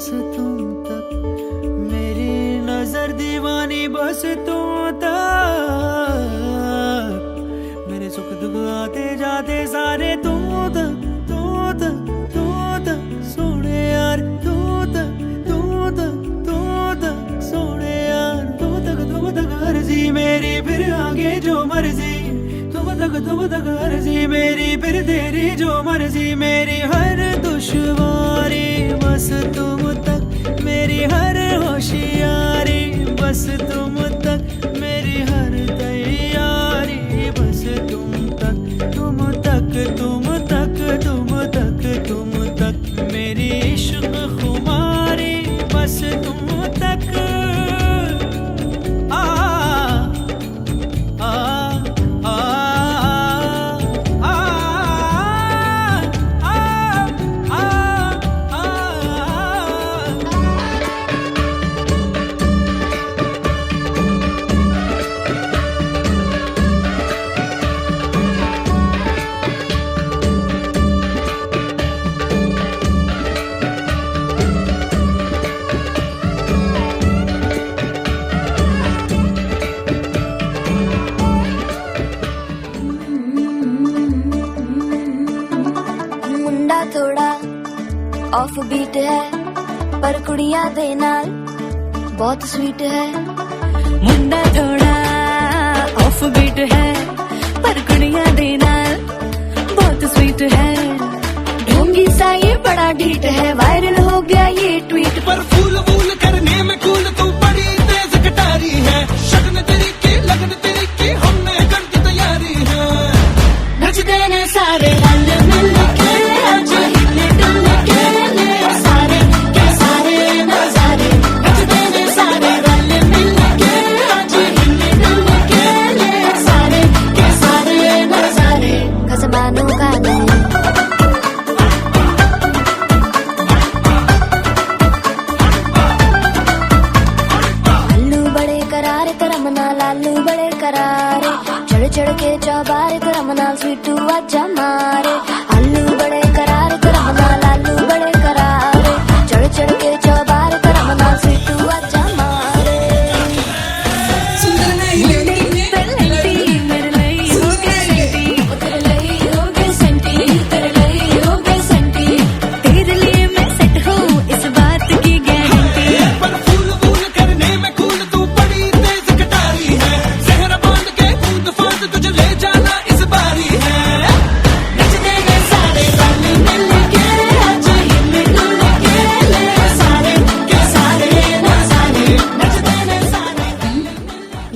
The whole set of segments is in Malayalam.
बस तुम तक, मेरी नजर दीवानी बस तुम तक, मेरे सुख दुख आते जाते सारे तुम तक, तुम तक, तुम तक सोने यार, तुम तक, तुम तक, तुम तक सोने यार, तुम तक अर्जी मेरी फिर आगे जो मर्जी, तुम तक अर्जी मेरी फिर तेरी जो मर्जी, मेरी हर दुश्वारी बस तुम तक, मेरी हर होशियारी बस तुम तक, मेरी हर तैयारी बस तुम तक, तुम तक, तुम तक, तुम तक, तुम तक, मेरी इश्क खुमारी बस तुम तक। थोड़ा ऑफ बीट है पर कुड़ियां दे नाल बहुत स्वीट है, मुंडा थोड़ा ऑफ बीट है पर कुड़ियां दे नाल बहुत स्वीट है, ढोंगी सा ये बड़ा ढीठ है, वायरल हो गया ये ट्वीट पर फूल फूल करने में कूल तू बड़ी तेज कटारी है, शगन तेरी की लगन तेरी की हमने कर दी तैयारी है, नच देने सारे रल मिल के आज हिले डुल के ले सारे के सारे नजारे, नच देने सारे रल मिल के आज हिले डुल के ले सारे के सारे नजारे, खसबानों का नहीं लालू बड़े करारे, चढ़ चढ़ के चौबारे करमना स्वीटू आजा मारे, आलू बड़े करारे करमना लालू बड़े करारे, चढ़ चढ़ के चौबारे करमना स्वीटू आजा मारे। तेरे लिए मैं सेट हूँ इस बात की गारंटी, पर फूल फूल करने में कूल तू बड़ी तेज कटारी है, जहर बांध के बूंद फांद तुझे ले जाना इस बारी है, नच देने सारे रल मिल के आज हिले डुल के ले सारे के सारे नजारे, नच देने सारे।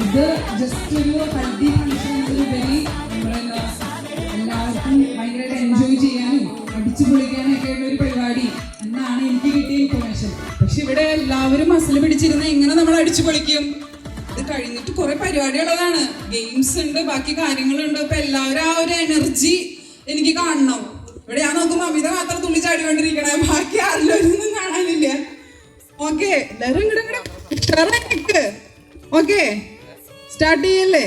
ഇത് ജസ്റ്റ് ഒരു ഹൽദി ഫംഗ്ഷനുപരി എല്ലാവർക്കും ഭയങ്കരമായിട്ട് എൻജോയ് ചെയ്യാനും അടിച്ചു പൊളിക്കാനും ഒക്കെ ഉള്ള ഒരു പരിപാടി എന്നാണ് എനിക്ക് കിട്ടിയ ഇൻഫർമേഷൻ. പക്ഷെ ഇവിടെ എല്ലാവരും മസിൽ പിടിച്ചിരുന്ന എങ്ങനെ നമ്മൾ അടിച്ചു പൊളിക്കും? ഇത് കഴിഞ്ഞിട്ട് കുറെ പരിപാടികളാണ്, ഗെയിംസ് ഉണ്ട്, ബാക്കി കാര്യങ്ങളുണ്ട്. അപ്പൊ എല്ലാവരും ആ ഒരു എനർജി എനിക്ക് കാണണം. ഇവിടെ ഞാൻ നോക്കുമ്പോൾ അമിത മാത്രം തുള്ളി ചാടിക്കൊണ്ടിരിക്കണേ, ബാക്കി ആരിലും ഒന്നും കാണാനില്ല. ഓക്കെ, എല്ലാവരും ഇങ്ങോട്ട് ഓക്കെ സ്റ്റാർട്ട് ചെയ്യല്ലേ?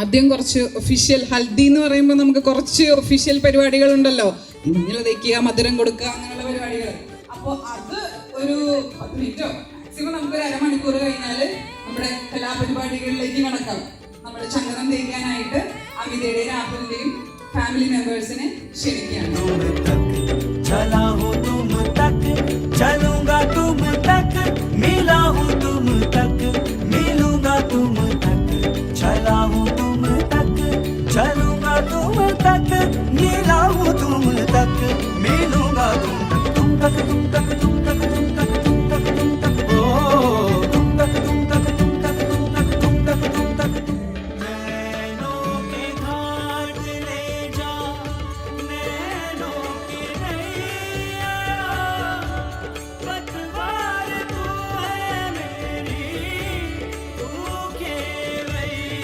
ആദ്യം കുറച്ച് ഒഫീഷ്യൽ ഹൽദി എന്ന് പറയുമ്പോൾ നമുക്ക് കുറച്ച് ഒഫീഷ്യൽ പരിപാടികളുണ്ടല്ലോ, ഇങ്ങനെ തേക്കുക, മധുരം കൊടുക്കുക, അങ്ങനെയുള്ള പരിപാടികൾ. അപ്പോൾ അത് ഒരു 10 മിനിറ്റോ മാക്സിമം നമുക്കൊരു അരമണിക്കൂർ കഴിഞ്ഞാൽ നമ്മുടെ കലാപരിപാടികളിലേക്ക് കടക്കാം. നമ്മുടെ ചന്ദനം തേക്കാനായിട്ട് അമിതയുടെയും രാഹുലിന്റെയും ഫാമിലി മെമ്പേഴ്സിനെ ക്ഷണിക്കുകയാണ്. चला हूँ तुम तक, चलूंगा तुम तक, मिला हूँ तुम तक, मिलूंगा तुम तक, चला हूँ तुम तक, चलूंगा तुम तक, मिला हूँ तुम तक, मिलूंगा तुम तक, तुम तक, तुम तक, तुम तक, तुम तक, तुम तक, तुम तक, ओ तुम तक, तुम तक, तुम तक, तुम तक, तुम तक, तुम तक, नैनों के घाट ले जा, नैनों की नैया, पतवार तू है मेरी, तू केवैया,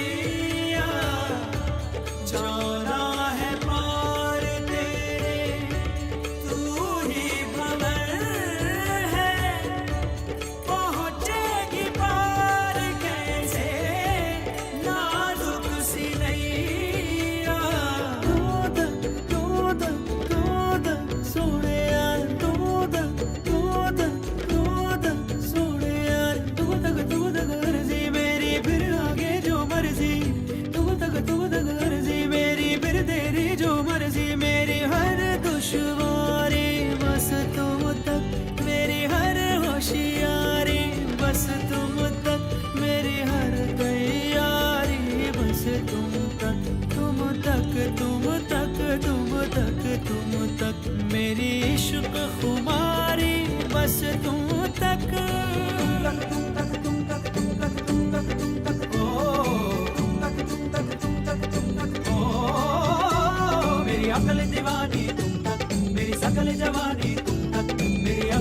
जाना है पार तेरे, तू ही भंवर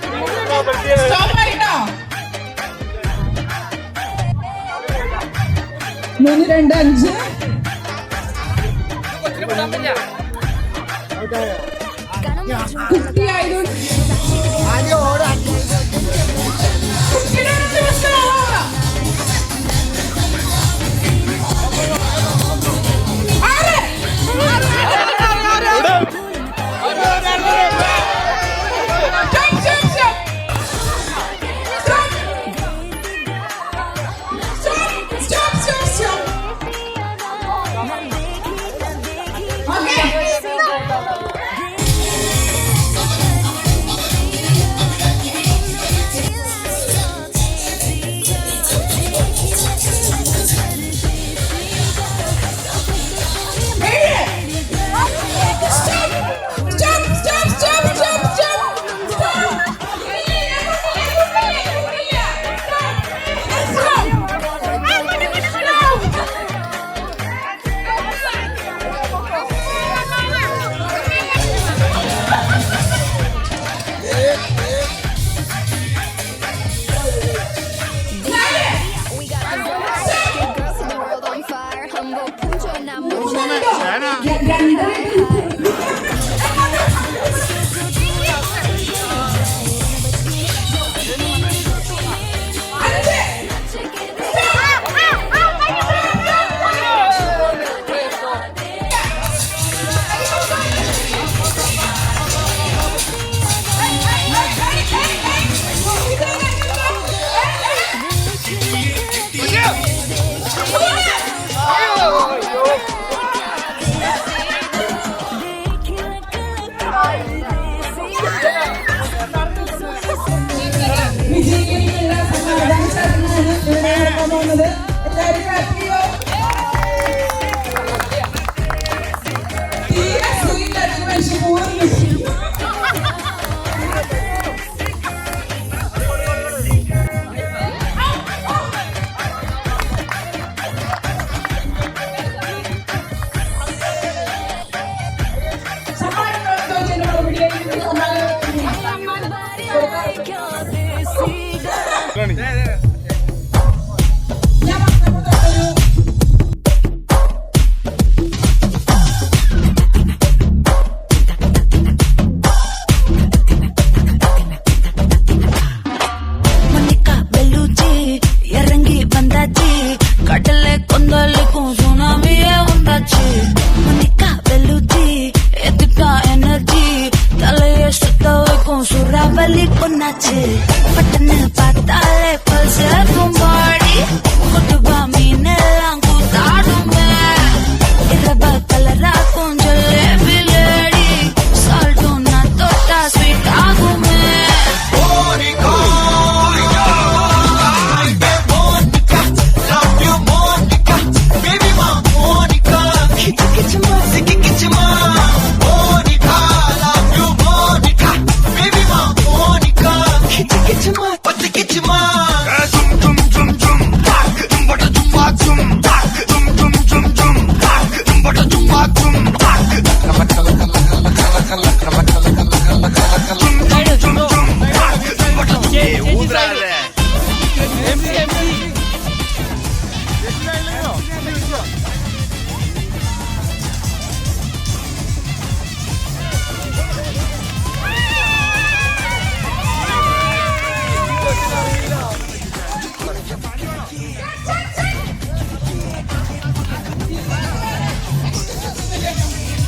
Stop ആയിട്ടോ? 3, 2, 5. കുട്ടിയായതുകൊണ്ട് കുട്ടിയുടെ അടുത്ത് പ്രശ്നമാണോ? ആര്? Stop, stop, stop. Okay. വിജയികളുടെ സമാധാന ചടങ്ങാണ് ഇവിടെ നടക്കാൻ പോകുന്നത്. എല്ലാവരും ഹാപ്പിയോ? തീരെ സുഖമില്ലാത്ത മനുഷ്യൻ പോലും பட்டன்னு பார்த்தாலே பல்சர் பாடி கொட்டுபா மீன் எல்லாம் கூத்தாடுமே இரவ கலரா கொஞ்சம் லேடி சால்ட்டும் நான் தொட்டா ஸ்வீட் ஆகுமே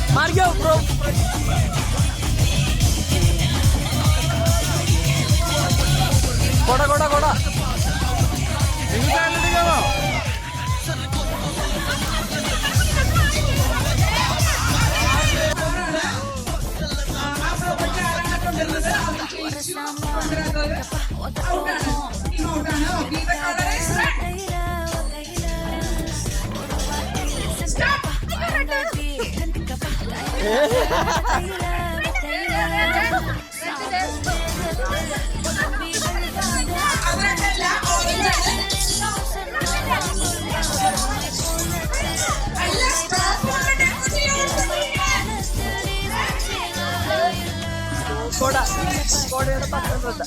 Mario, bro. Koda, koda, koda. അതിനല്ല ഓറഞ്ച് ആണ്. അല്ല സ്റ്റോപ്പ് കൊണ്ടിട്ട് കോടയുടെ പത്തൊൻപത്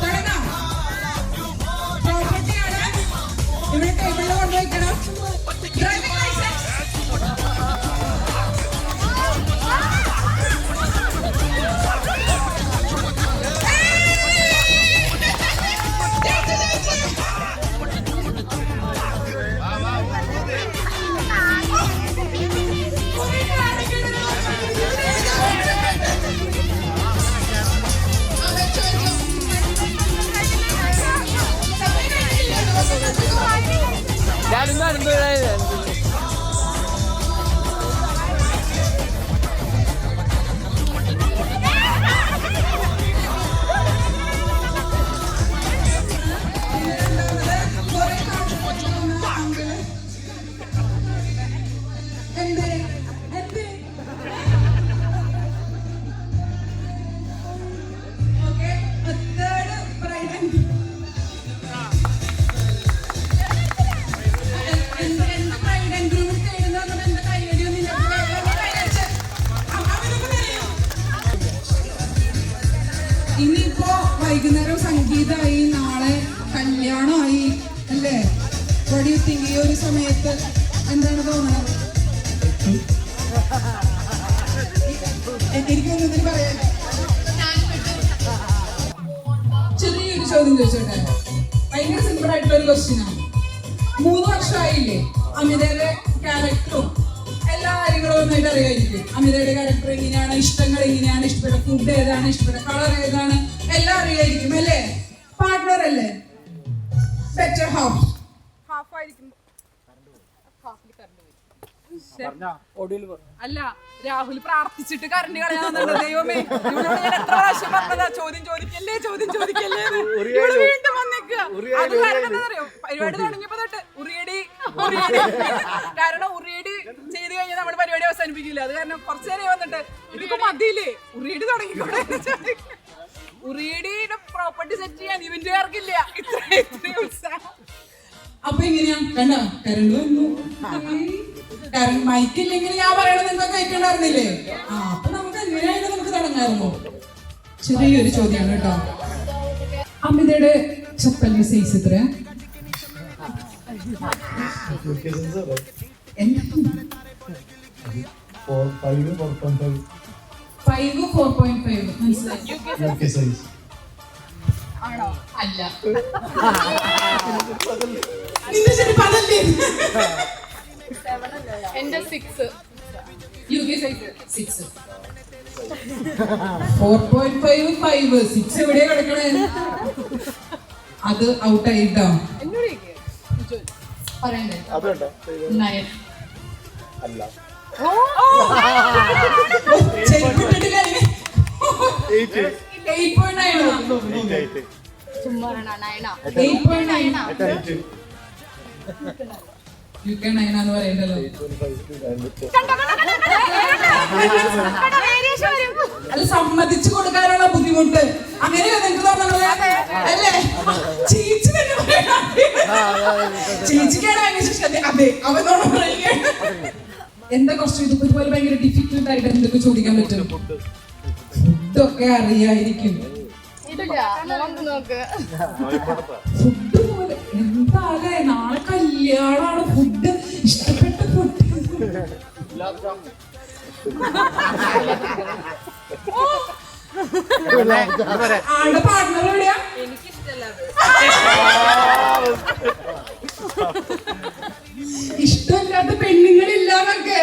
തുടങ്ങാം. പ്രോപ്പർട്ടിയാണ് ഇവിടെ ടേബിളിൽ കൊണ്ടുവയ്ക്കണം. ഡ്രൈവിംഗ് ലൈസൻസ് ഞാനിന്ന് അനുഭവം ഇനിയിപ്പോ വൈകുന്നേരം സംഗീതമായി, നാളെ കല്യാണമായി അല്ലേ? What do you think? ഈ ഒരു സമയത്ത് എന്താണ് തോന്നുന്നത്? എനിക്കൊന്നും പറയാൻ ചെറിയൊരു ചോദ്യം ചോദിച്ചോട്ടെ. ഭയങ്കര സിമ്പിൾ ആയിട്ടുള്ള ഒരു ക്വസ്റ്റ്യനാണ്. 3 വർഷമായില്ലേ അമിതയുടെ ക്യാരക്ടറും എല്ലാ കാര്യങ്ങളും ഒന്നായിട്ട് അറിയായിരിക്കും. അമിതയുടെ ക്യാരക്ടർ എങ്ങനെയാണ്, ഇഷ്ടങ്ങൾ എങ്ങനെയാണ്, ഇഷ്ടപ്പെട്ട ഫുഡ് ഏതാണ്, ഇഷ്ടപ്പെട്ട കളർ ഏതാണ്, എല്ലാം അറിയായിരിക്കും അല്ലേ? പാർട്ട്ണർ അല്ലേ? ബെറ്റർ ഹാഫ് അല്ല, രാഹുൽ പ്രാർത്ഥിച്ചിട്ട് കറണ്ട് കളയാന്നുണ്ട്. ദൈവമേ, ഇവളോട് ഞാൻ എത്ര പ്രാവശ്യം പറഞ്ഞതാ ചോദ്യം ചോദിക്കല്ലേ ഇവള് വീണ്ടും വന്നേക്കുക. അത് കാരണം എന്താ അറിയോ, പരിപാടി തുടങ്ങിയപ്പോ തൊട്ട് ഉറിയടി. കാരണം ഉറിയടി ചെയ്ത് കഴിഞ്ഞാൽ നമ്മുടെ പരിപാടി അവസാനിപ്പിക്കില്ല. അത് കാരണം കുറച്ചു നേരം വന്നിട്ട് ഇതിപ്പോ മതിയില്ലേ, ഉറിയടി തുടങ്ങിക്കൂടെ. ഉറിയടിയുടെ പ്രോപ്പർട്ടി സെറ്റ് ചെയ്യാൻ ഇവന്റുകാർക്കില്ല ഇത്രയും ഉത്സാഹം. അപ്പൊ എങ്ങനെയാ കണ്ട കരണ്ട് വന്നു. മൈക്കില്ലെങ്കിൽ ഞാൻ പറയണത് നിങ്ങൾക്ക് കേൾക്കണ്ടായിരുന്നില്ലേ? അപ്പൊ നമുക്ക് എങ്ങനെയായാലും നമുക്ക് തുടങ്ങാറുമോ? ചെറിയൊരു ചോദ്യമാണ് കേട്ടോ. അമിതയുടെ ചപ്പലിന്റെ സൈസ് എത്ര? എന്താ 5 4.5 മനസ്സിലായി? ആണോ? അല്ല, നിന്റെ ശരി പതല്ലേ? എന്റെ 6 UK സൈസ് 6 4.5 5 6 എവിടെയാ കിടക്കണേ? അത് ഔട്ടായിട്ടോ പറയണ്ടേ? 9 UK 9 എന്ന് പറയണ്ടല്ലോ. അത് സമ്മതിച്ചു കൊടുക്കാനുള്ള ബുദ്ധിമുട്ട് അങ്ങനെയാ നിങ്ങൾക്ക് തോന്നുന്നത് അല്ലേ? ചേച്ചി തന്നെ ചേച്ചിക്കാണ് ഭയങ്കര ഇഷ്ടം. അതെ, അവനോട് പറയുകയാണ്. എന്താ കുറച്ച് ഇതുപോലെ ഭയങ്കര ഡിഫിക്കൽട്ട് ആയിട്ട് എന്തൊക്കെ ചോദിക്കാൻ പറ്റും? ഫുഡൊക്കെ അറിയായിരിക്കും. ഫുഡ് പോലെ എന്താല്ലേ, നാളെ കല്യാണമാണ്. ഫുഡ് ഇഷ്ടപ്പെട്ട ഫുഡ് ആളുടെ പാർട്ട്ണർ എവിടെയാ? ഇഷ്ടമില്ലാത്ത പെണ്ണുങ്ങളില്ലാന്നൊക്കെ.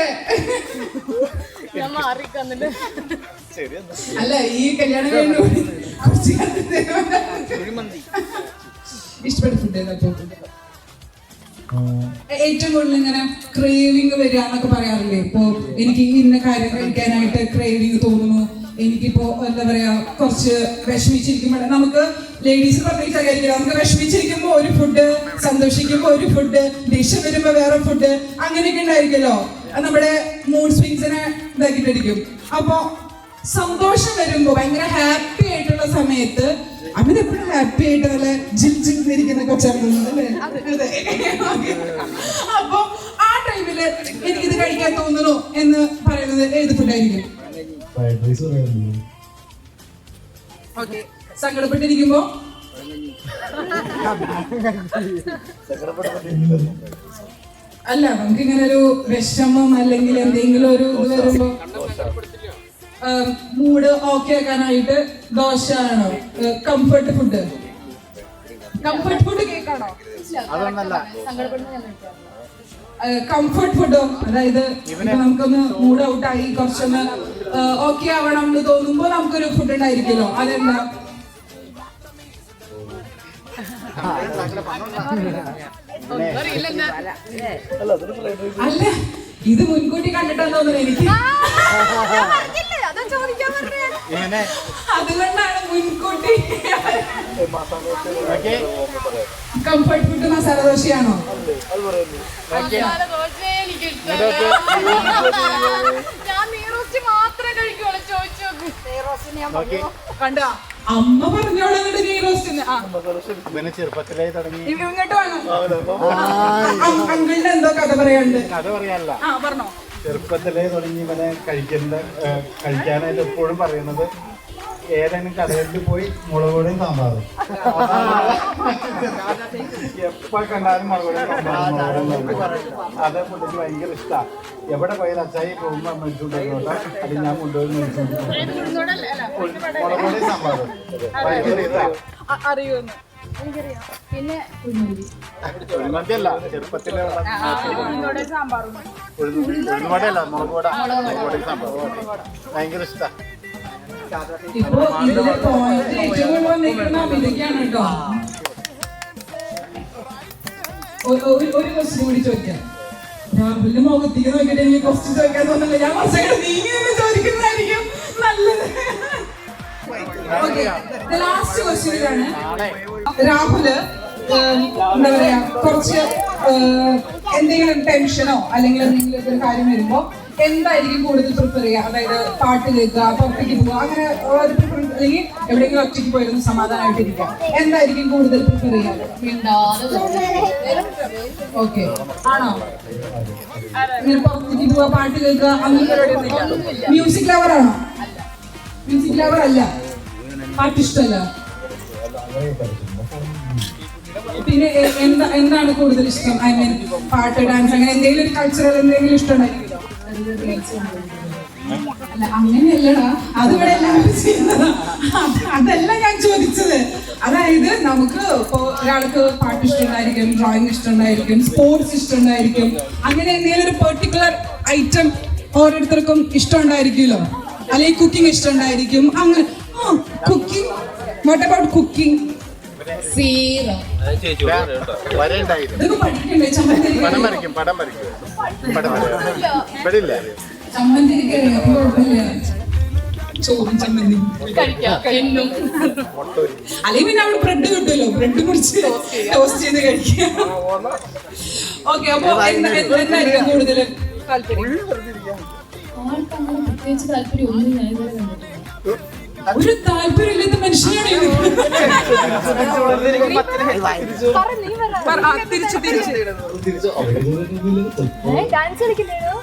അല്ല, ഈ കല്യാണം കഴിഞ്ഞു കുറച്ച് ഇഷ്ടപ്പെട്ട ഫുഡ് ഏതാ? ഏറ്റവും കൂടുതൽ ഇങ്ങനെ ക്രേവിങ് വരിക എന്നൊക്കെ പറയാറില്ലേ? ഇപ്പൊ എനിക്ക് ഇന്ന കാര്യം കഴിക്കാനായിട്ട് ക്രേവിങ് തോന്നുന്നു, എനിക്കിപ്പോ എന്താ പറയാ കുറച്ച് വിഷമിച്ചിരിക്കുമ്പോൾ, നമുക്ക് ലേഡീസ് പ്രത്യേകിച്ച് അറിയായിരിക്കും, നമുക്ക് വിഷമിച്ചിരിക്കുമ്പോ ഒരു ഫുഡ്, സന്തോഷിക്കുമ്പോ ഒരു ഫുഡ്, ദേഷ്യം വരുമ്പോ വേറെ ഫുഡ്, അങ്ങനെയൊക്കെ ഉണ്ടായിരിക്കുമല്ലോ. നമ്മുടെ മൂഡ് സ്വിങ്സിനെ ഇതാക്കിയിട്ടിരിക്കും. അപ്പൊ സന്തോഷം വരുമ്പോ ഭയങ്കര ഹാപ്പി ആയിട്ടുള്ള സമയത്ത് അവരെപ്പോഴും ഹാപ്പി ആയിട്ട് നല്ല ജിൽ ജിൽ ഇരിക്കുന്ന കൊച്ചല്ലേ? അപ്പൊ ആ ടൈമില് എനിക്കിത് കഴിക്കാൻ തോന്നുന്നു എന്ന് പറയുന്നത് ഏത് ഫുഡായിരിക്കും? ഓക്കെ. സങ്കടപ്പെട്ടിരിക്കുമ്പോ അല്ല, നമുക്കിങ്ങനെ ഒരു വിഷമം അല്ലെങ്കിൽ എന്തെങ്കിലും ഒരു ഇത് വരുമ്പോ മൂഡ് ഓക്കെ ആക്കാനായിട്ട് ദോശ ആണോ കംഫർട്ട് ഫുഡ്? കംഫർട്ട് ഫുഡ് കേക്കാണോ? കംഫർട്ട് ഫുഡോ? അതായത് നമുക്കൊന്ന് മൂഡ് ഔട്ട് ആയി കുറച്ചൊന്ന് ഓക്കെ ആവണം എന്ന് തോന്നുമ്പോ നമുക്കൊരു ഫുഡ് ഉണ്ടായിരിക്കുമല്ലോ, അതെന്താ? അല്ല, ഇത് മുൻകൂട്ടി കണ്ടിട്ടാന്ന് തോന്നുന്നു എനിക്ക്. അതുകൊണ്ടാണ് മുൻകൂട്ടി. കംഫർട്ട് ഫുഡ് മസാല ദോശയാണോ? കണ്ട അമ്മ പറഞ്ഞോളൂ ചെറുപ്പത്തിലേ തുടങ്ങി. ഇങ്ങോട്ട് വേണം. അങ്കിളിന്റെ എന്തോ കഥ പറയാനുണ്ട്. കഥ പറയാനല്ല, പറഞ്ഞോ. ചെറുപ്പത്തിലേ തുടങ്ങി ഇവനെ കഴിക്കാനായിട്ട് എപ്പോഴും പറയുന്നത് ഏതെങ്കിലും കടയിൽ പോയി മുളക് പൊടിയും സാമ്പാറും. എപ്പോ കണ്ടാലും മുളക് പൊടിയും സാമ്പാറും. അത് പുള്ളിക്ക് ഭയങ്കര ഇഷ്ടമാണ്. എവിടെ പോയാലും അച്ചായി പോകുമ്പോൾ മേടിച്ചുകൊണ്ടിരുന്നോട്ടോ, അത് ഞാൻ കൊണ്ടുപോയി മേടിച്ചുകൊണ്ടിരുന്നു. മുളക് പൊടിയും സാമ്പാറും ഭയങ്കര ഇഷ്ടമാണ്. ഉഴുന്നുവടയല്ല, ചെറുപ്പത്തിലെ ഉഴുന്നുവടയല്ല, മുളക് പൊട, മുളക് പൊടി സാമ്പാറും ഭയങ്കര ഇഷ്ടമാണ്. ഇപ്പൊ ഇതിന്റെ പോയിന്റ് ഏറ്റവും വന്നിരിക്കുന്ന ഇതൊക്കെയാണ് കേട്ടോ. ഒരു ക്വസ്റ്റ്യൻ കൂടി ചോദിക്കാം. രാഹുലിന്റെ മുഖത്തേക്ക് നോക്കിയിട്ട് എനിക്ക് ക്വസ്റ്റ്യൻ ചോദിക്കാൻ തോന്നില്ല. ഞാൻ കുറച്ചൊക്കെ നീങ്ങി നിന്ന് ചോദിക്കുന്നതായിരിക്കും നല്ലത്. ലാസ്റ്റ് ക്വസ്റ്റ്യൻ ഇതാണ്. രാഹുല് എന്താ പറയാ, കുറച്ച് എന്തെങ്കിലും ടെൻഷനോ അല്ലെങ്കിൽ എന്തെങ്കിലും ഒരു കാര്യം വരുമ്പോ എന്തായിരിക്കും കൂടുതൽ പ്രിഫർ ചെയ്യുക? അതായത് പാട്ട് കേൾക്കുക, പുറത്തേക്ക് പോവുക, അങ്ങനെ ഒരു പ്രിഫറൻസ്, അല്ലെങ്കിൽ എവിടെയെങ്കിലും ഒറ്റയ്ക്ക് പോയിരുന്നു സമാധാനമായിട്ടിരിക്കുക, എന്തായിരിക്കും കൂടുതൽ പ്രിഫർ ചെയ്യുക? ഓക്കെ ആണോ? ഇങ്ങനെ പുറത്തേക്ക് പോവുക, പാട്ട് കേൾക്കുക, അങ്ങനെ പരിപാടിയൊന്നുമില്ല. മ്യൂസിക് ലവർ ആണോ? മ്യൂസിക് ലവർ അല്ല, പാട്ട് ഇഷ്ടമല്ല. പിന്നെ എന്താണ് കൂടുതൽ ഇഷ്ടം? ഐ മീൻ പാട്ട്, ഡാൻസ്, അങ്ങനെ എന്തെങ്കിലും ഒരു കൾച്ചറൽ എന്തെങ്കിലും ഇഷ്ടമുണ്ടായിരിക്കുമല്ലോ? അല്ല, അങ്ങനെയല്ലടാ, അതിവിടെ എല്ലാവരും ചെയ്യുന്നതാ. അതല്ല ഞാൻ ചോദിച്ചത്. അതായത് നമുക്ക് ഇപ്പോ ഒരാൾക്ക് പാട്ട് ഇഷ്ടമുണ്ടായിരിക്കും, ഡ്രോയിങ് ഇഷ്ടമുണ്ടായിരിക്കും, സ്പോർട്സ് ഇഷ്ടമുണ്ടായിരിക്കും, അങ്ങനെ എന്തെങ്കിലും ഒരു പെർട്ടിക്കുലർ ഐറ്റം ഓരോരുത്തർക്കും ഇഷ്ടമുണ്ടായിരിക്കുമല്ലോ, അല്ലെങ്കിൽ കുക്കിംഗ് ഇഷ്ടമുണ്ടായിരിക്കും. അങ്ങനെ cooking, what about cooking? Zero. അല്ലെങ്കിൽ പിന്നെ അവിടെ ബ്രെഡ് കിട്ടുമല്ലോ, ബ്രെഡ് മുറിച്ച് ടോസ്റ്റ് ചെയ്ത് കഴിക്കാം. ഓക്കെ, അപ്പൊ എന്തായിരിക്കും കൂടുതൽ താല്പര്യം? പ്രത്യേകിച്ച് താല്പര്യം ഒന്നും ഞാൻ ഇതുവരെ കണ്ടിട്ടില്ല. ഒരു താല്പര്യമില്ലാത്ത മനുഷ്യനാണ് ഡാൻസ് കളിക്കില്ലേടോ?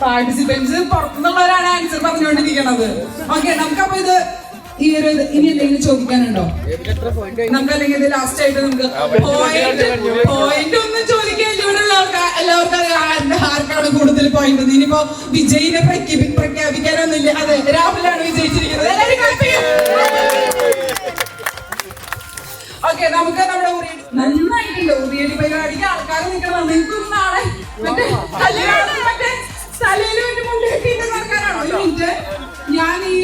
പാർട്ടിസിപ്പൻസ് പുറത്തുനിന്നുള്ളവരാണ് ആൻസർ പറഞ്ഞുകൊണ്ടിരിക്കണത്. ഓക്കെ, നമുക്കപ്പോ ഇത് ഈ ഒരു ഇനി എന്തെങ്കിലും ചോദിക്കാനുണ്ടോ? നമുക്ക് അല്ലെങ്കിൽ ഇത് ലാസ്റ്റ് ആയിട്ട് നമുക്ക് പോയിന്റ് ഒന്നും ചോദിക്കാൻ ഇവിടെയുള്ള എല്ലാവർക്കും അറിയാം ആർക്കാണ് കൂടുതൽ പോയിന്റ്. ഇനിയിപ്പോ വിജയിനെ പ്രഖ്യാപിക്കാനൊന്നുമില്ല. അതെ, രാഹുലാണ് വിജയിച്ചിരിക്കുന്നത്. എല്ലാവരും ഓക്കെ, ഓക്കെ നമുക്ക് നമ്മുടെ നന്നായിട്ടുണ്ട് ഉറിയടി പരിപാടിക്ക് ആൾക്കാർ നിൽക്കണം. നിങ്ങൾക്ക് നാളെ മറ്റേ കല്യാണം മറ്റേ തലയിൽ വേണ്ടി മുണ്ട് കെട്ടിയിട്ട് നടക്കാനാണോ? ഒരു മിനിറ്റ്, ഞാൻ ഈ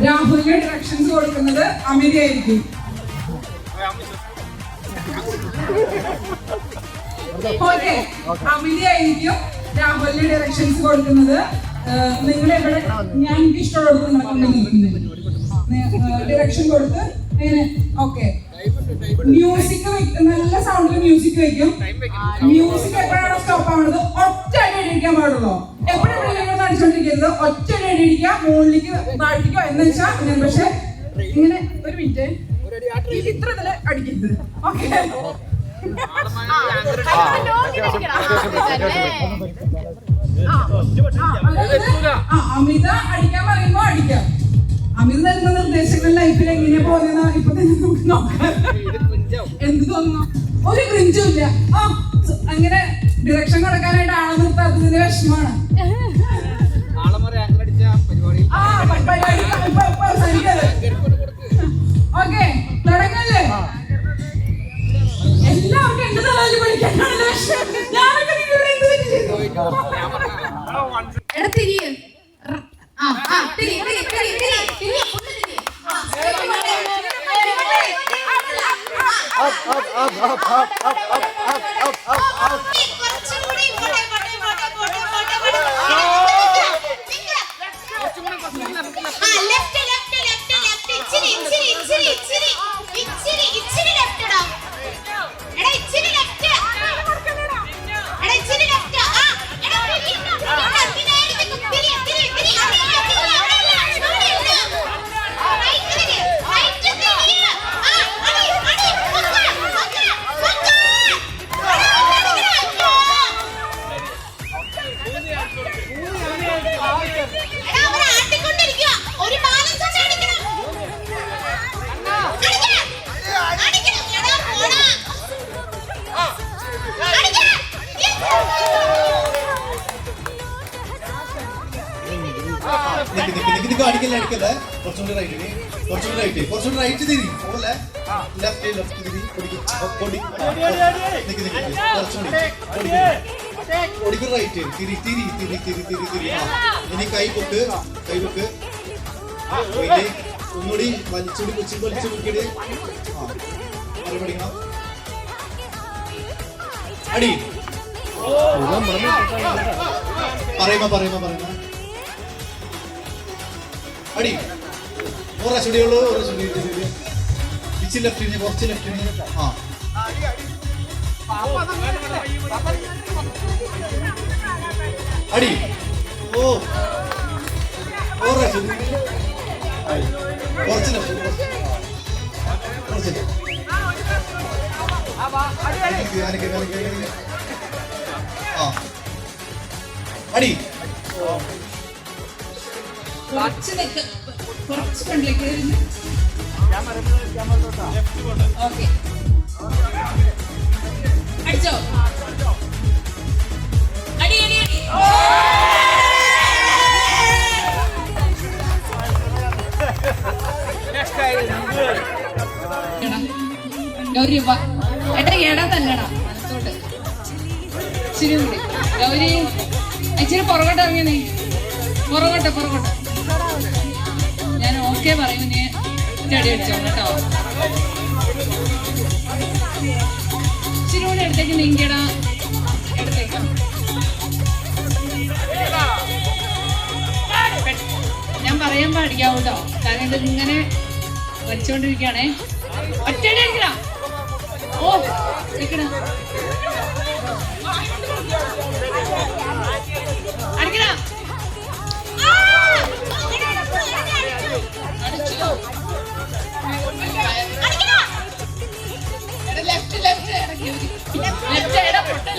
രാഹുലിന് ഡയറക്ഷൻസ് കൊടുക്കുന്നത് അമിത ആയിരിക്കും. ഓക്കെ, അമിത ആയിരിക്കും രാഹുലിന് ഡയറക്ഷൻസ് കൊടുക്കുന്നത്. നിങ്ങൾ എവിടെ ഞാൻ എനിക്ക് ഇഷ്ടമുള്ള ഡയറക്ഷൻ കൊടുത്ത് അങ്ങനെ. ഓക്കെ, മ്യൂസിക് നല്ല സൗണ്ടിൽ മ്യൂസിക് വെക്കും. മ്യൂസിക് എപ്പോഴാണ് സ്റ്റോപ്പ് ആവുന്നത്? ഒറ്റ അടി അടിക്കാൻ പാടുള്ളൂ. എപ്പോഴും അടിച്ചോണ്ടിരിക്കരുത്. ഒറ്റ അടി അടിക്കുക, മുകളിലേക്ക് താഴ്ത്തിക്കോ എന്ന് വെച്ചാൽ ഞാൻ. പക്ഷെ ഇങ്ങനെ ഒരു മിനിറ്റ് ഇത്ര ഇതില് അടിക്കരുത്. ഓക്കെ, അമിത അടിക്കാൻ പറയുമ്പോ അടിക്കാം. അമിത തരുന്ന നിർദ്ദേശങ്ങൾ ലൈഫിൽ എങ്ങനെയാ പോകുന്ന ഇപ്പൊ തന്നെ നമുക്ക് നോക്കാം. എന്ത് തോന്നുന്നു? ഒരു ക്രിഞ്ചും ഇല്ല. അങ്ങനെ ഡിറക്ഷൻ കൊടുക്കാനായിട്ട് ആളെ നിർത്താത്തതിന്റെ വിഷമാണ്. ഓക്കെ, തുടങ്ങല്ലേ? എല്ലാവർക്കും എന്റെ തലയിൽ പഠിക്കാനാണ് വിഷയം. ഞാനൊക്കെ നിങ്ങളുടെ എന്ത് പറ്റില്ല. അടിക്കല്ലേ, കുറച്ചുകൂടി റൈറ്റ് തിരി. ലെഫ്റ്റ് തിരി. ഒടിക്ക് റൈറ്റ് തിരി. ഇനി കൈ പൊക്ക്. ഒന്നുകൂടി വലിച്ചു കുടിക്കട്. പഠിക്കണം. അടി പറയുമ്പോ അടി. ഒരച്ചുടിയുള്ളൂ. കുറച്ച് ലെഫ്റ്റിന്. അടി. കുറച്ച് ലെഫ്റ്റ്. അടി. കുറച്ച് ഫ്രണ്ടിലേക്ക്. ഓക്കെ, അടിച്ചോ. അടി. ഗൗരി ഏട്ടാ ഏടാ തല്ലടാ മനത്തോട്ട്. ഇച്ചിരി കൂടി ഗൗരി, ഇച്ചിരി പുറകോട്ട് ഇറങ്ങി. നീ പുറകോട്ടെ. ഞാൻ ഓക്കെ പറയൂ. നീ അടി അടിച്ചോ കേട്ടോ. ഇച്ചിരി കൂടി എടുത്തേക്ക് നീങ്ങിയടാ. എടുത്തേക്ക്. ഞാൻ പറയുമ്പോ അടിക്കാവൂ കേട്ടോ. കാരണം ഇത് ഇങ്ങനെ വലിച്ചോണ്ടിരിക്കുകയാണേ. ഒറ്റയടി അടിക്കണ. ഓ അടിക്കണ. അടിക്കണ.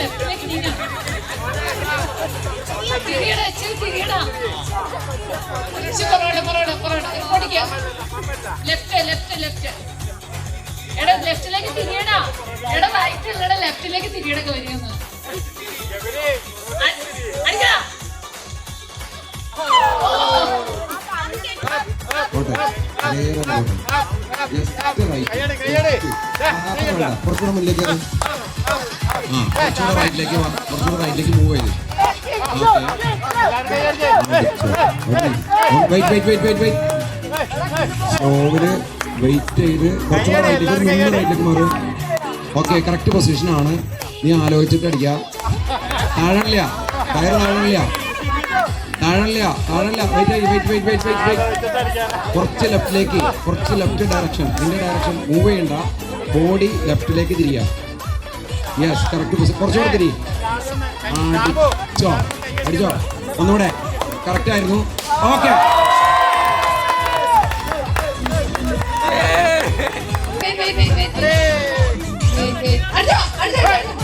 ലെഫ്റ്റിലേക്ക് നീങ്ങാം. തിരിയടാ. ലെഫ്റ്റ്. എടാ ലെഫ്റ്റിലേക്ക് തിരിയടാ. എടാ റൈറ്റ് അല്ലടാ, ലെഫ്റ്റിലേക്ക് തിരിയടൊക്കെ വരുമെന്ന്. അടിക്കടാ. പോട്ടെ അതേപോലെ പോട്ടെ ജസ്റ്റ് റൈറ്റ് കുറച്ചുകൂടെ മുന്നിലേക്ക് കുറച്ചുകൂടെ റൈറ്റിലേക്ക് കുറച്ചുകൂടെ റൈറ്റിലേക്ക് മൂവ് ചെയ്ത് ഓവര് വെയിറ്റ് ചെയ്ത് കുറച്ചുകൂടെ റൈറ്റിലേക്ക് മാറും. ഓക്കെ കറക്റ്റ് പൊസിഷനാണ്. നീ ആലോചിച്ചിട്ട് അടിക്കാം. താഴണില്ല ടയർ താഴണില്ല കുറച്ച് ലെഫ്റ്റ് ഡയറക്ഷൻ നിന്റെ ഡയറക്ഷൻ മൂവ് ചെയ്യണ്ട. ബോഡി ലെഫ്റ്റിലേക്ക് തിരിയാ. യെസ് കറക്റ്റ് കുറച്ചുകൂടെ തിരി. അടിച്ചോ ഒന്നുകൂടെ കറക്റ്റ് ആയിരുന്നു. Okay Wait.